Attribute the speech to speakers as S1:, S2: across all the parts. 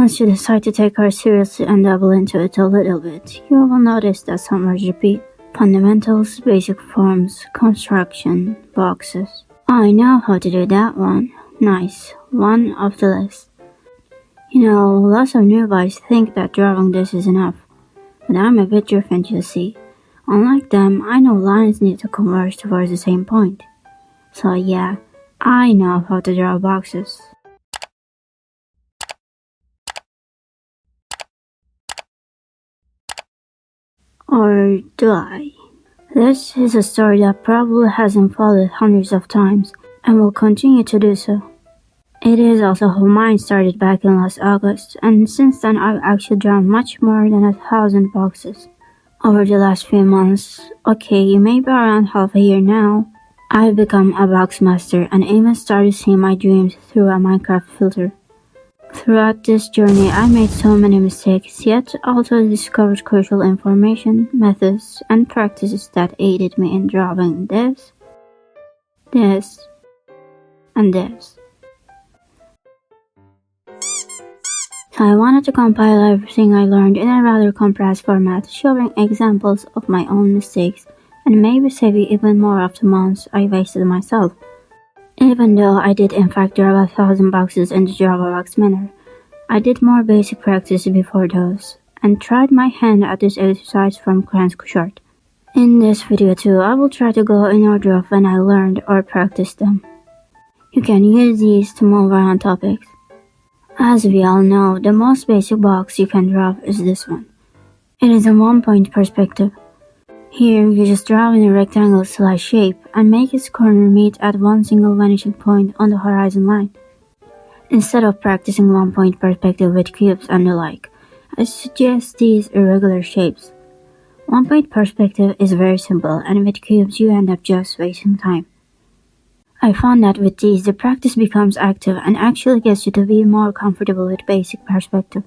S1: Once you decide to take art seriously and dabble into it a little bit, you will notice that some words repeat. Fundamentals, basic forms, construction, boxes. I know how to do that one. Nice. One off the list. You know, lots of newbies think that drawing this is enough. But I'm a bit different, you see. Unlike them, I know lines need to converge towards the same point. So yeah, I know how to draw boxes. Or do I? This is a story that probably has unfolded hundreds of times and will continue to do so. It is also how mine started back in last August, and since then I've actually drawn much more than 1,000 boxes. Over the last few months, okay, maybe around half a year now, I've become a box master and even started seeing my dreams through a Minecraft filter. Throughout this journey, I made so many mistakes, yet also discovered crucial information, methods, and practices that aided me in drawing this, and this. So I wanted to compile everything I learned in a rather compressed format, showing examples of my own mistakes, and maybe save you even more of the months I wasted myself. Even though I did in fact draw 1,000 boxes in the Drawabox manner, I did more basic practice before those, and tried my hand at this exercise from Krenz Cushart. In this video too, I will try to go in order of when I learned or practiced them. You can use these to move around topics. As we all know, the most basic box you can draw is this one. It is a one-point perspective. Here, you just draw in a rectangle-style shape and make its corner meet at one single vanishing point on the horizon line. Instead of practicing one-point perspective with cubes and the like, I suggest these irregular shapes. One-point perspective is very simple, and with cubes you end up just wasting time. I found that with these, the practice becomes active and actually gets you to be more comfortable with basic perspective.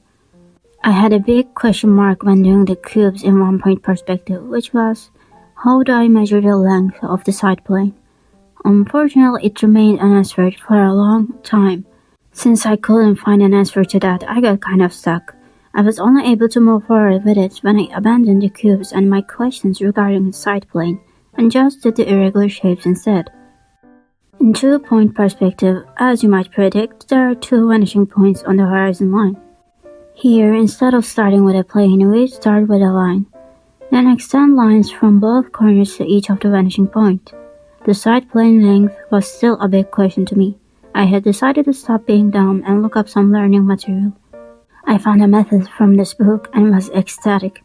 S1: I had a big question mark when doing the cubes in one-point perspective, which was, how do I measure the length of the side plane? Unfortunately, it remained unanswered for a long time. Since I couldn't find an answer to that, I got kind of stuck. I was only able to move forward with it when I abandoned the cubes and my questions regarding the side plane, and just did the irregular shapes instead. In two-point perspective, as you might predict, there are two vanishing points on the horizon line. Here, instead of starting with a plane, we start with a line. Then extend lines from both corners to each of the vanishing points. The side plane length was still a big question to me. I had decided to stop being dumb and look up some learning material. I found a method from this book and was ecstatic.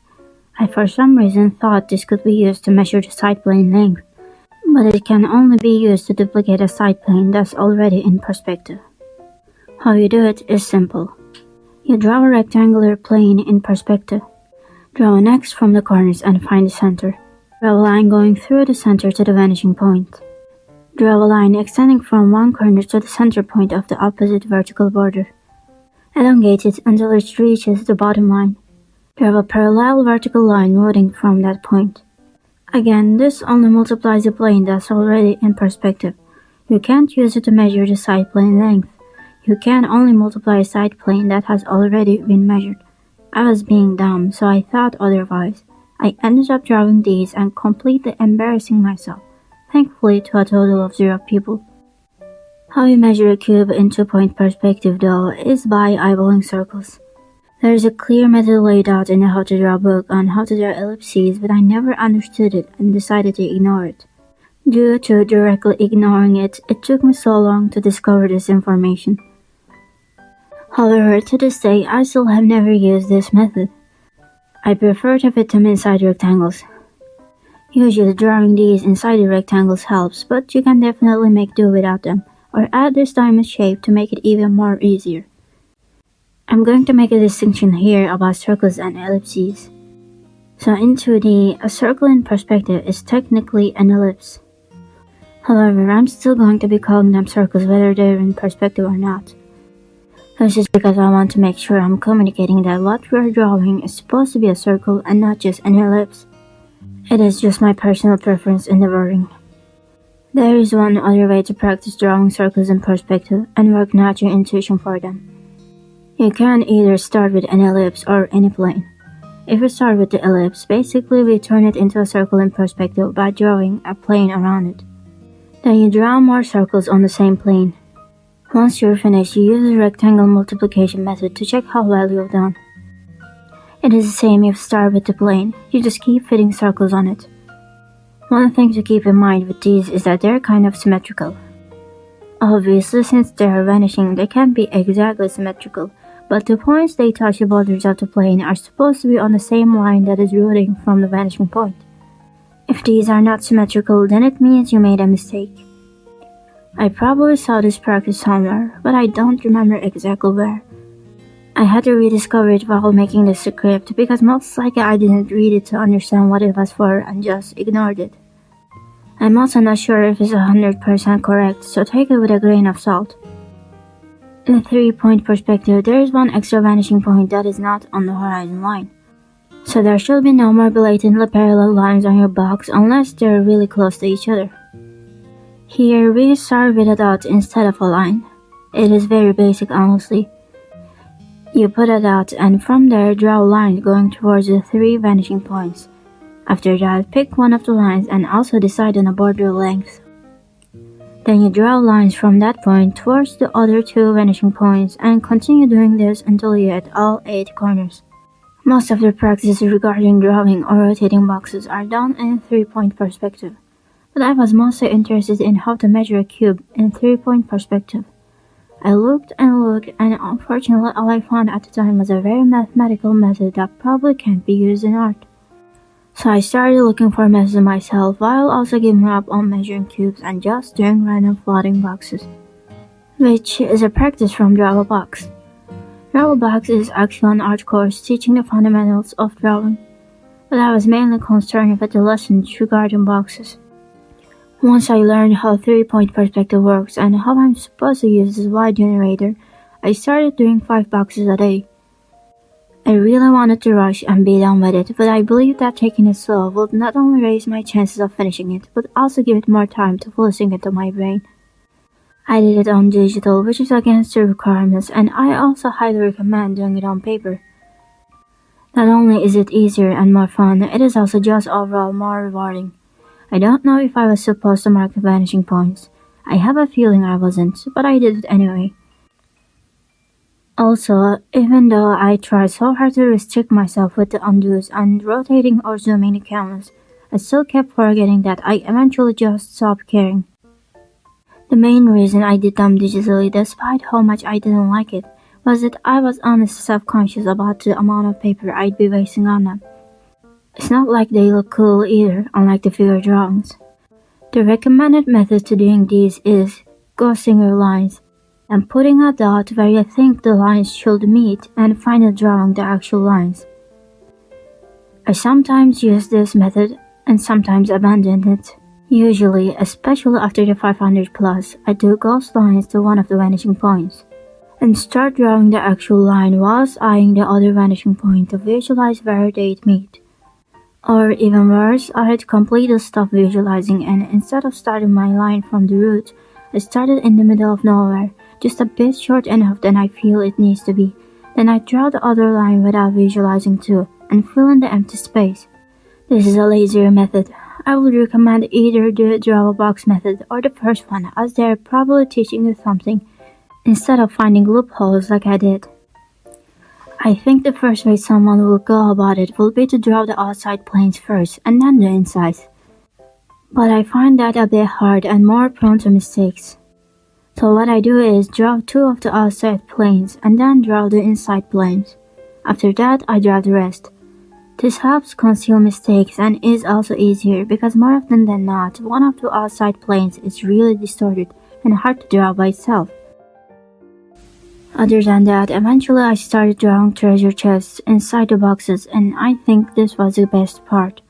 S1: I for some reason thought this could be used to measure the side plane length, but it can only be used to duplicate a side plane that's already in perspective. How you do it is simple. You draw a rectangular plane in perspective. Draw an X from the corners and find the center. Draw a line going through the center to the vanishing point. Draw a line extending from one corner to the center point of the opposite vertical border. Elongate it until it reaches the bottom line. Draw a parallel vertical line running from that point. Again, this only multiplies the plane that's already in perspective. You can't use it to measure the side plane length. You can only multiply a side plane that has already been measured. I was being dumb, so I thought otherwise. I ended up drawing these and completely embarrassing myself, thankfully to a total of 0 people. How you measure a cube in two-point perspective though is by eyeballing circles. There is a clear method laid out in the How to Draw book on how to draw ellipses, but I never understood it and decided to ignore it. Due to directly ignoring it, it took me so long to discover this information. However, to this day, I still have never used this method. I prefer to fit them inside rectangles. Usually drawing these inside the rectangles helps, but you can definitely make do without them, or add this diamond shape to make it even more easier. I'm going to make a distinction here about circles and ellipses. So in 2D, a circle in perspective is technically an ellipse. However, I'm still going to be calling them circles whether they're in perspective or not. This is because I want to make sure I'm communicating that what we're drawing is supposed to be a circle and not just an ellipse. It is just my personal preference in the wording. There is one other way to practice drawing circles in perspective and work not your intuition for them. You can either start with an ellipse or any plane. If we start with the ellipse, basically we turn it into a circle in perspective by drawing a plane around it. Then you draw more circles on the same plane. Once you're finished, you use the rectangle multiplication method to check how well you've done. It is the same if you start with the plane, you just keep fitting circles on it. One thing to keep in mind with these is that they're kind of symmetrical. Obviously, since they are vanishing, they can't be exactly symmetrical, but the points they touch the borders of the plane are supposed to be on the same line that is rooting from the vanishing point. If these are not symmetrical, then it means you made a mistake. I probably saw this practice somewhere, but I don't remember exactly where. I had to rediscover it while making the script because most likely I didn't read it to understand what it was for and just ignored it. I'm also not sure if it's 100% correct, so take it with a grain of salt. In a 3-point perspective, there is one extra vanishing point that is not on the horizon line. So there should be no more blatantly parallel lines on your box unless they're really close to each other. Here we start with a dot instead of a line. It is very basic, honestly. You put a dot and from there draw a line going towards the 3 vanishing points. After that, pick one of the lines and also decide on a border length. Then you draw lines from that point towards the other 2 vanishing points and continue doing this until you hit all 8 corners. Most of the practices regarding drawing or rotating boxes are done in a 3-point perspective, but I was mostly interested in how to measure a cube in 3-point perspective. I looked and looked, and unfortunately all I found at the time was a very mathematical method that probably can't be used in art. So I started looking for methods myself while also giving up on measuring cubes and just doing random floating boxes, which is a practice from Drawabox. Drawabox is actually an art course teaching the fundamentals of drawing, but I was mainly concerned with the lessons regarding boxes. Once I learned how 3-point perspective works and how I'm supposed to use this Y generator, I started doing 5 boxes a day. I really wanted to rush and be done with it, but I believed that taking it slow would not only raise my chances of finishing it, but also give it more time to fully sink into my brain. I did it on digital, which is against the requirements, and I also highly recommend doing it on paper. Not only is it easier and more fun, it is also just overall more rewarding. I don't know if I was supposed to mark the vanishing points. I have a feeling I wasn't, but I did it anyway. Also, even though I tried so hard to restrict myself with the undos and rotating or zooming the canvas, I still kept forgetting that I eventually just stopped caring. The main reason I did them digitally, despite how much I didn't like it, was that I was honestly self-conscious about the amount of paper I'd be wasting on them. It's not like they look cool either, unlike the figure drawings. The recommended method to doing these is ghosting your lines and putting a dot where you think the lines should meet and finally drawing the actual lines. I sometimes use this method and sometimes abandon it. Usually, especially after the 500 plus, I do ghost lines to one of the vanishing points and start drawing the actual line whilst eyeing the other vanishing point to visualize where they'd meet. Or even worse, I had completely stopped visualizing and instead of starting my line from the root, I started in the middle of nowhere, just a bit short enough than I feel it needs to be. Then I draw the other line without visualizing too, and fill in the empty space. This is a lazier method. I would recommend either the Drawabox method or the first one, as they are probably teaching you something, instead of finding loopholes like I did. I think the first way someone will go about it will be to draw the outside planes first and then the insides. But I find that a bit hard and more prone to mistakes. So what I do is draw 2 of the outside planes and then draw the inside planes. After that, I draw the rest. This helps conceal mistakes and is also easier because more often than not, one of the outside planes is really distorted and hard to draw by itself. Other than that, eventually I started drawing treasure chests inside the boxes, and I think this was the best part.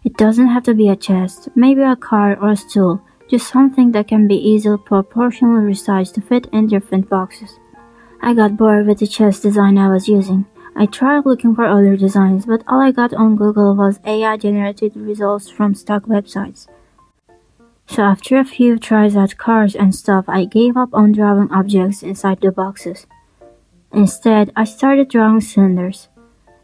S1: It doesn't have to be a chest, maybe a car or a stool, just something that can be easily proportionally resized to fit in different boxes. I got bored with the chest design I was using. I tried looking for other designs, but all I got on Google was AI generated results from stock websites. So after a few tries at cars and stuff, I gave up on drawing objects inside the boxes. Instead, I started drawing cylinders,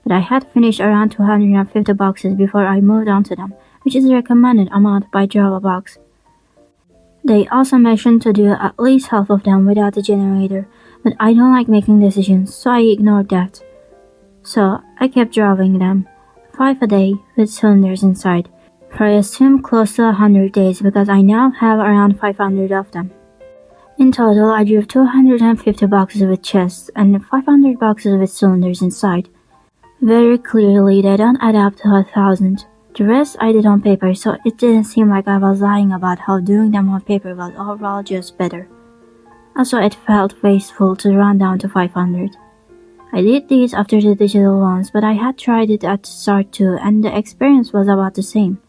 S1: but I had finished around 250 boxes before I moved on to them, which is the recommended amount by Drawabox. They also mentioned to do at least half of them without the generator, but I don't like making decisions, so I ignored that. So I kept drawing them, 5 a day with cylinders inside, for I assume close to 100 days because I now have around 500 of them. In total, I drew 250 boxes with chests and 500 boxes with cylinders inside. Very clearly, they don't add up to 1,000. The rest I did on paper, so it didn't seem like I was lying about how doing them on paper was overall just better. Also, it felt wasteful to run down to 500. I did these after the digital ones, but I had tried it at the start too, and the experience was about the same.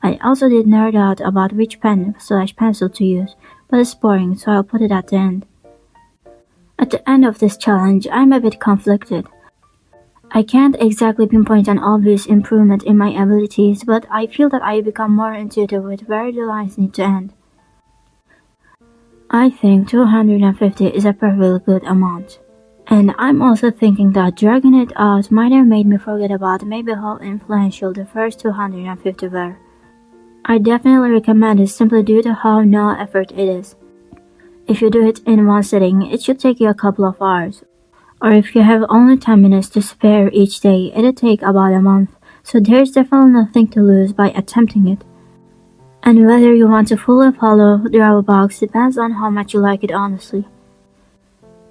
S1: I also did nerd out about which pen/pencil to use, but it's boring, so I'll put it at the end. At the end of this challenge, I'm a bit conflicted. I can't exactly pinpoint an obvious improvement in my abilities, but I feel that I become more intuitive with where the lines need to end. I think 250 is a perfectly good amount. And I'm also thinking that dragging it out might have made me forget about maybe how influential the first 250 were. I definitely recommend it simply due to how no effort it is. If you do it in one sitting, it should take you a couple of hours. Or if you have only 10 minutes to spare each day, it'll take about a month, so there's definitely nothing to lose by attempting it. And whether you want to fully follow Drawabox depends on how much you like it honestly.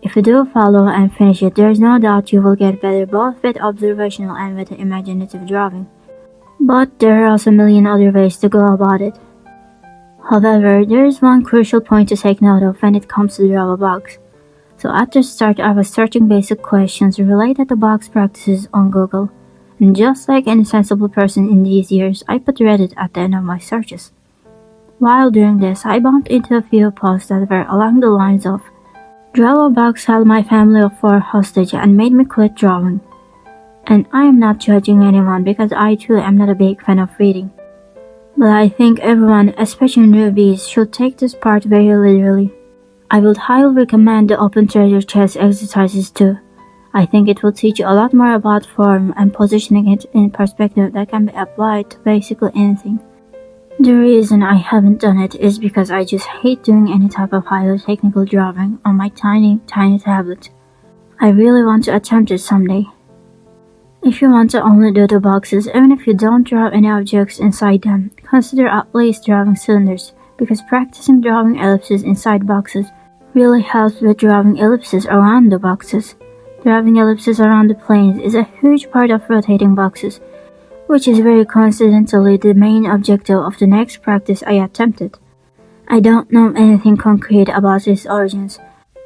S1: If you do follow and finish it, there's no doubt you will get better both with observational and with imaginative drawing. But there are also a million other ways to go about it. However, there is one crucial point to take note of when it comes to Drawabox. So at the start I was searching basic questions related to box practices on Google, and just like any sensible person in these years, I put Reddit at the end of my searches. While doing this, I bumped into a few posts that were along the lines of, Drawabox held my family of 4 hostage and made me quit drawing. And I am not judging anyone because I too am not a big fan of reading. But I think everyone, especially newbies, should take this part very literally. I would highly recommend the open treasure chest exercises too. I think it will teach you a lot more about form and positioning it in perspective that can be applied to basically anything. The reason I haven't done it is because I just hate doing any type of highly technical drawing on my tiny tablet. I really want to attempt it someday. If you want to only do the boxes, even if you don't draw any objects inside them, consider at least drawing cylinders, because practicing drawing ellipses inside boxes really helps with drawing ellipses around the boxes. Drawing ellipses around the planes is a huge part of rotating boxes, which is very coincidentally the main objective of the next practice I attempted. I don't know anything concrete about its origins,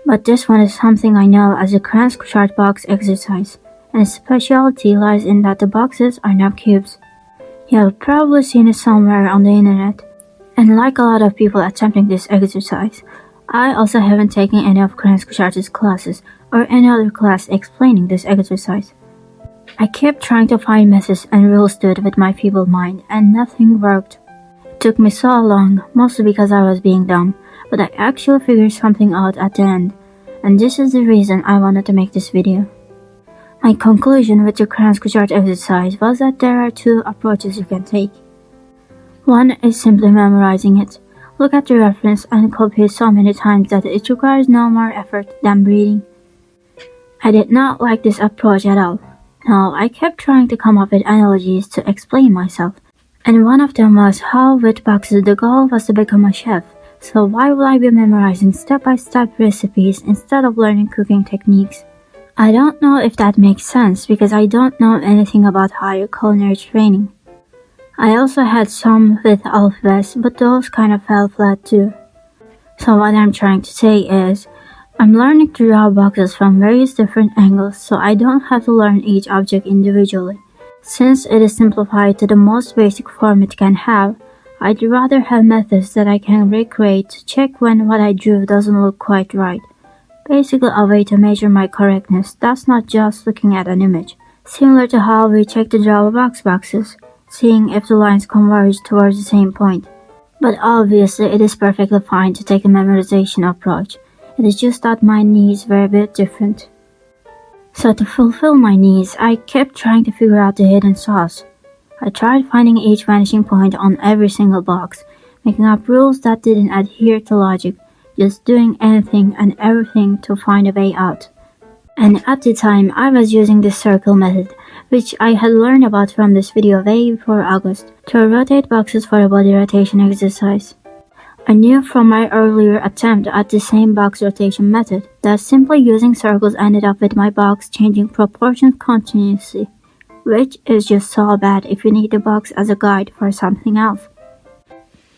S1: but this one is something I know as a Krenz Cushart box exercise, and its specialty lies in that the boxes are not cubes. You have probably seen it somewhere on the internet, and like a lot of people attempting this exercise, I also haven't taken any of Krenz Cushart's classes or any other class explaining this exercise. I kept trying to find methods and rules to it with my feeble mind, and nothing worked. It took me so long, mostly because I was being dumb, but I actually figured something out at the end, and this is the reason I wanted to make this video. My conclusion with the Krenz Cushart exercise was that there are 2 approaches you can take. One is simply memorizing it. Look at the reference and copy it so many times that it requires no more effort than breathing. I did not like this approach at all. No, I kept trying to come up with analogies to explain myself, and one of them was how with boxes the goal was to become a chef, so why would I be memorizing step-by-step recipes instead of learning cooking techniques? I don't know if that makes sense because I don't know anything about higher culinary training. I also had some with alphabets, but those kind of fell flat too. So what I'm trying to say is, I'm learning to draw boxes from various different angles so I don't have to learn each object individually. Since it is simplified to the most basic form it can have, I'd rather have methods that I can recreate to check when what I drew doesn't look quite right. Basically a way to measure my correctness, that's not just looking at an image. Similar to how we check the Drawabox boxes, seeing if the lines converge towards the same point. But obviously it is perfectly fine to take a memorization approach. It is just that my needs were a bit different. So to fulfill my needs, I kept trying to figure out the hidden sauce. I tried finding each vanishing point on every single box, making up rules that didn't adhere to logic, just doing anything and everything to find a way out. And at the time, I was using the circle method, which I had learned about from this video way before August, to rotate boxes for a body rotation exercise. I knew from my earlier attempt at the same box rotation method that simply using circles ended up with my box changing proportions continuously, which is just so bad if you need the box as a guide for something else.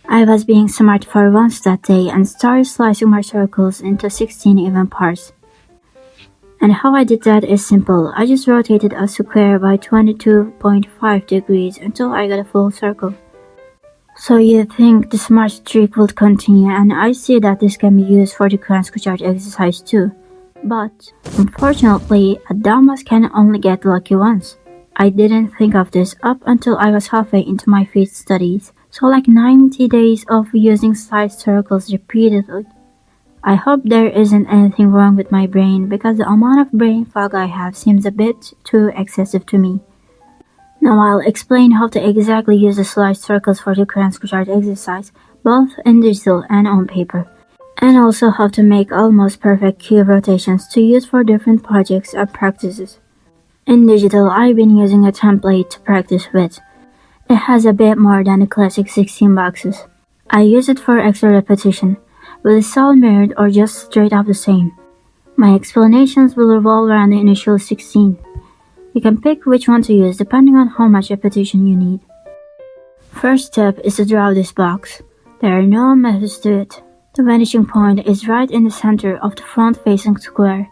S1: I was being smart for once that day and started slicing my circles into 16 even parts. And how I did that is simple. I just rotated a square by 22.5 degrees until I got a full circle. So you'd think the smart trick would continue, and I see that this can be used for the Krenz Cushart exercise too. But, unfortunately, a dumbass can only get lucky once. I didn't think of this up until I was halfway into my feet studies, so like 90 days of using sliced circles repeatedly. I hope there isn't anything wrong with my brain because the amount of brain fog I have seems a bit too excessive to me. Now I'll explain how to exactly use the sliced circles for the Krenz Cushart exercise, both in digital and on paper, and also how to make almost perfect cube rotations to use for different projects and practices. In digital, I've been using a template to practice with. It has a bit more than the classic 16 boxes. I use it for extra repetition. Will it sound mirrored or just straight up the same? My explanations will revolve around the initial 16. You can pick which one to use depending on how much repetition you need. First step is to draw this box. There are no methods to it. The vanishing point is right in the center of the front-facing square,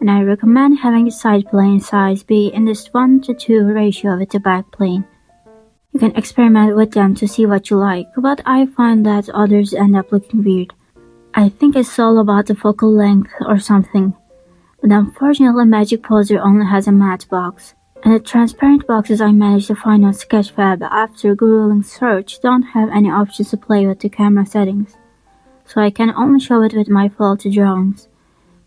S1: and I recommend having the side plane size be in this 1:2 ratio with the back plane. You can experiment with them to see what you like, but I find that others end up looking weird. I think it's all about the focal length or something. But unfortunately Magic Poser only has a matte box, and the transparent boxes I managed to find on Sketchfab after grueling search don't have any options to play with the camera settings, so I can only show it with my faulty drawings.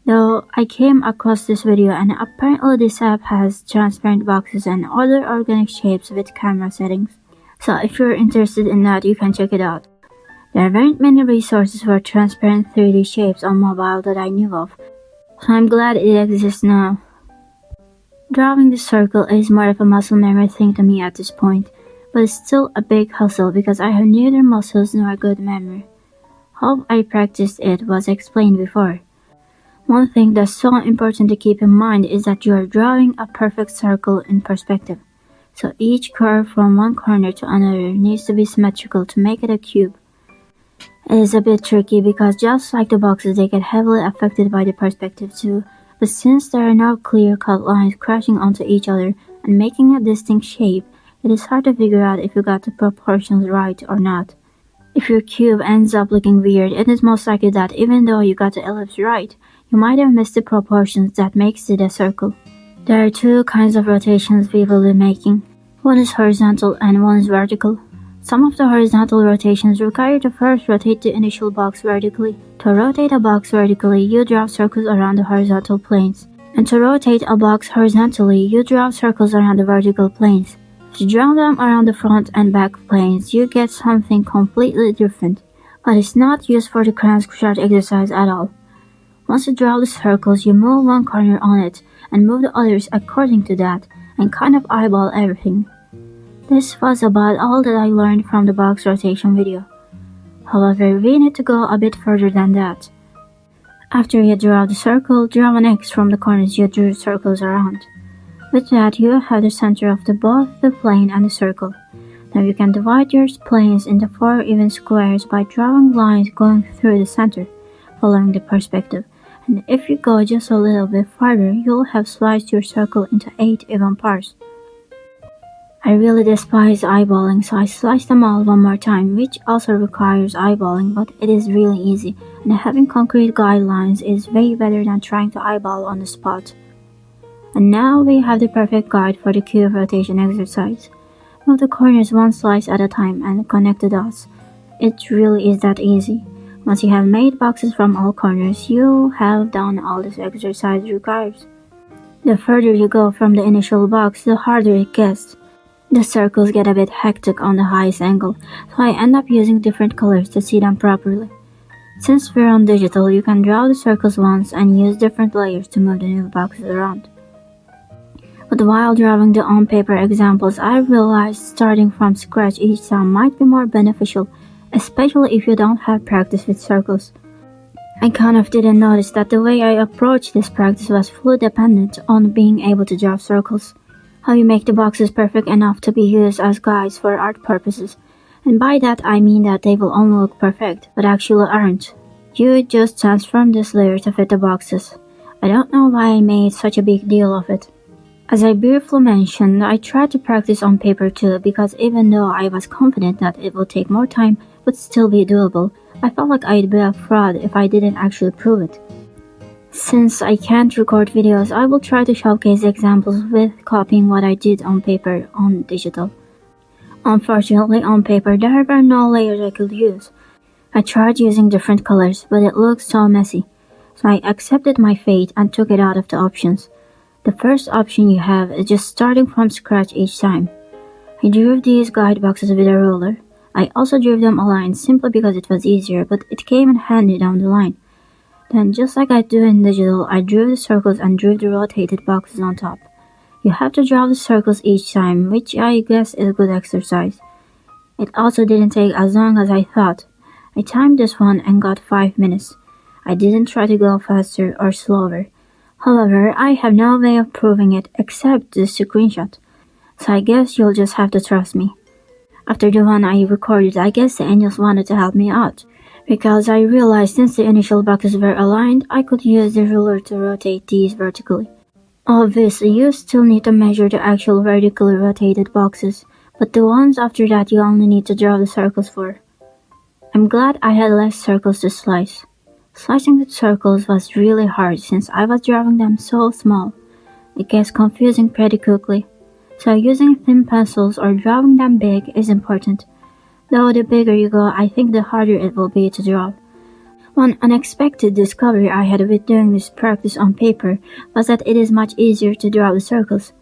S1: Though I came across this video and apparently this app has transparent boxes and other organic shapes with camera settings, so if you're interested in that you can check it out. There aren't many resources for transparent 3D shapes on mobile that I knew of, so I'm glad it exists now. Drawing the circle is more of a muscle memory thing to me at this point, but it's still a big hustle because I have neither muscles nor good memory. How I practiced it was explained before. One thing that's so important to keep in mind is that you are drawing a perfect circle in perspective, so each curve from one corner to another needs to be symmetrical to make it a cube. It is a bit tricky because just like the boxes, they get heavily affected by the perspective too, but since there are no clear-cut lines crashing onto each other and making a distinct shape, it is hard to figure out if you got the proportions right or not. If your cube ends up looking weird, it is most likely that even though you got the ellipse right, you might have missed the proportions that makes it a circle. There are two kinds of rotations we will be making. One is horizontal and one is vertical. Some of the horizontal rotations require to first rotate the initial box vertically. To rotate a box vertically, you draw circles around the horizontal planes. And to rotate a box horizontally, you draw circles around the vertical planes. If you draw them around the front and back planes, you get something completely different, but it's not used for the Krenz Cushart exercise at all. Once you draw the circles, you move one corner on it, and move the others according to that, and kind of eyeball everything. This was about all that I learned from the box rotation video. However, we need to go a bit further than that. After you draw the circle, draw an X from the corners you drew circles around. With that, you have the center of both the plane and the circle. Now you can divide your planes into 4 even squares by drawing lines going through the center, following the perspective. And if you go just a little bit farther, you'll have sliced your circle into 8 even parts. I really despise eyeballing, so I sliced them all one more time, which also requires eyeballing, but it is really easy, and having concrete guidelines is way better than trying to eyeball on the spot. And now we have the perfect guide for the cube rotation exercise. Move the corners one slice at a time and connect the dots. It really is that easy. Once you have made boxes from all corners, you have done all this exercise requires. The further you go from the initial box, the harder it gets. The circles get a bit hectic on the highest angle, so I end up using different colors to see them properly. Since we're on digital, you can draw the circles once and use different layers to move the new boxes around. But while drawing the on-paper examples, I realized starting from scratch each time might be more beneficial, especially if you don't have practice with circles. I kind of didn't notice that the way I approached this practice was fully dependent on being able to draw circles. How you make the boxes perfect enough to be used as guides for art purposes. And by that I mean that they will only look perfect, but actually aren't. You just transform this layer to fit the boxes. I don't know why I made such a big deal of it. As I briefly mentioned, I tried to practice on paper too because even though I was confident that it would take more time but still be doable, I felt like I'd be a fraud if I didn't actually prove it. Since I can't record videos, I will try to showcase examples with copying what I did on paper on digital. Unfortunately, on paper there were no layers I could use. I tried using different colors, but it looked so messy, so I accepted my fate and took it out of the options. The first option you have is just starting from scratch each time. I drew these guide boxes with a ruler. I also drew them aligned simply because it was easier, but it came in handy down the line. Then, just like I do in digital, I drew the circles and drew the rotated boxes on top. You have to draw the circles each time, which I guess is a good exercise. It also didn't take as long as I thought. I timed this one and got 5 minutes. I didn't try to go faster or slower. However, I have no way of proving it except this screenshot, so I guess you'll just have to trust me. After the one I recorded, I guess the angels wanted to help me out, because I realized since the initial boxes were aligned, I could use the ruler to rotate these vertically. Obviously, you still need to measure the actual vertically rotated boxes, but the ones after that you only need to draw the circles for. I'm glad I had less circles to slice. Slicing the circles was really hard since I was drawing them so small. It gets confusing pretty quickly, so using thin pencils or drawing them big is important. Though the bigger you go, I think the harder it will be to draw. One unexpected discovery I had with doing this practice on paper was that it is much easier to draw the circles.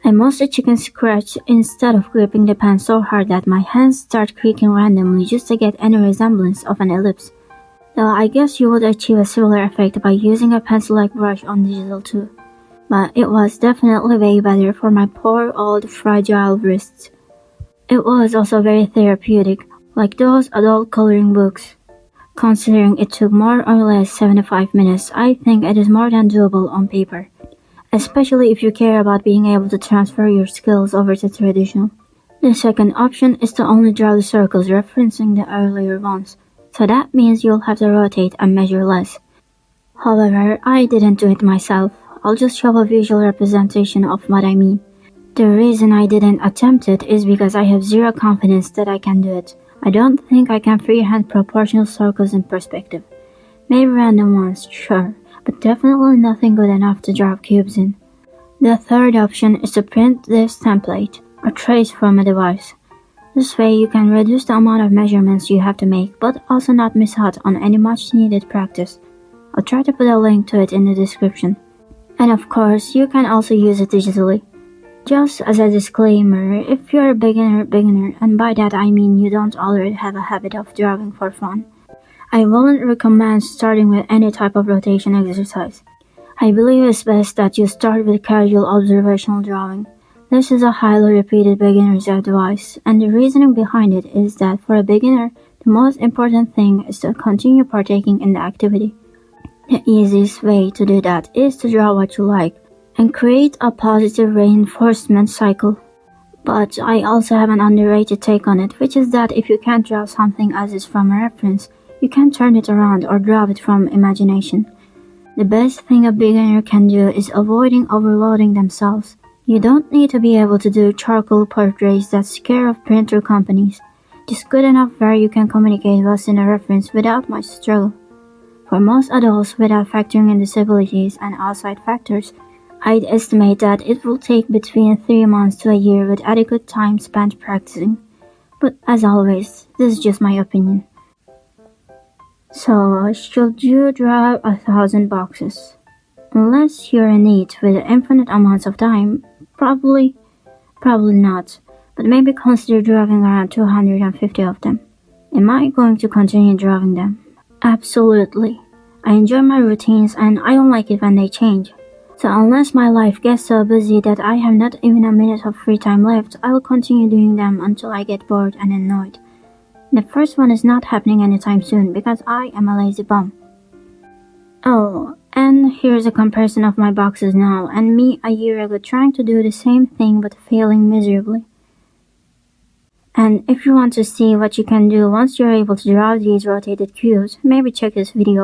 S1: I mostly chicken scratch instead of gripping the pen so hard that my hands start creaking randomly just to get any resemblance of an ellipse. Though I guess you would achieve a similar effect by using a pencil-like brush on digital too. But it was definitely way better for my poor old fragile wrists. It was also very therapeutic, like those adult coloring books. Considering it took more or less 75 minutes, I think it is more than doable on paper, especially if you care about being able to transfer your skills over to traditional. The second option is to only draw the circles referencing the earlier ones, so that means you'll have to rotate and measure less. However, I didn't do it myself. I'll just show a visual representation of what I mean. The reason I didn't attempt it is because I have zero confidence that I can do it. I don't think I can freehand proportional circles in perspective. Maybe random ones, sure, but definitely nothing good enough to draw cubes in. The third option is to print this template, or trace from a device. This way you can reduce the amount of measurements you have to make, but also not miss out on any much needed practice. I'll try to put a link to it in the description. And of course, you can also use it digitally. Just as a disclaimer, if you're a beginner, and by that I mean you don't already have a habit of drawing for fun, I wouldn't recommend starting with any type of rotation exercise. I believe it's best that you start with casual observational drawing. This is a highly repeated beginner's advice, and the reasoning behind it is that for a beginner, the most important thing is to continue partaking in the activity. The easiest way to do that is to draw what you like, and create a positive reinforcement cycle. But I also have an underrated take on it, which is that if you can't draw something as is from a reference, you can turn it around or draw it from imagination. The best thing a beginner can do is avoiding overloading themselves. You don't need to be able to do charcoal portraits that scare off printer companies, just good enough where you can communicate what's in a reference without much struggle. For most adults, without factoring in disabilities and outside factors, I'd estimate that it will take between 3 months to a year with adequate time spent practicing. But as always, this is just my opinion. So, should you draw 1,000 boxes? Unless you're in it with infinite amounts of time, probably not. But maybe consider drawing around 250 of them. Am I going to continue drawing them? Absolutely. I enjoy my routines and I don't like it when they change. So unless my life gets so busy that I have not even a minute of free time left, I'll continue doing them until I get bored and annoyed. The first one is not happening anytime soon because I am a lazy bum. Oh, and here's a comparison of my boxes now and me a year ago trying to do the same thing but failing miserably. And if you want to see what you can do once you're able to draw these rotated cubes, maybe check this video.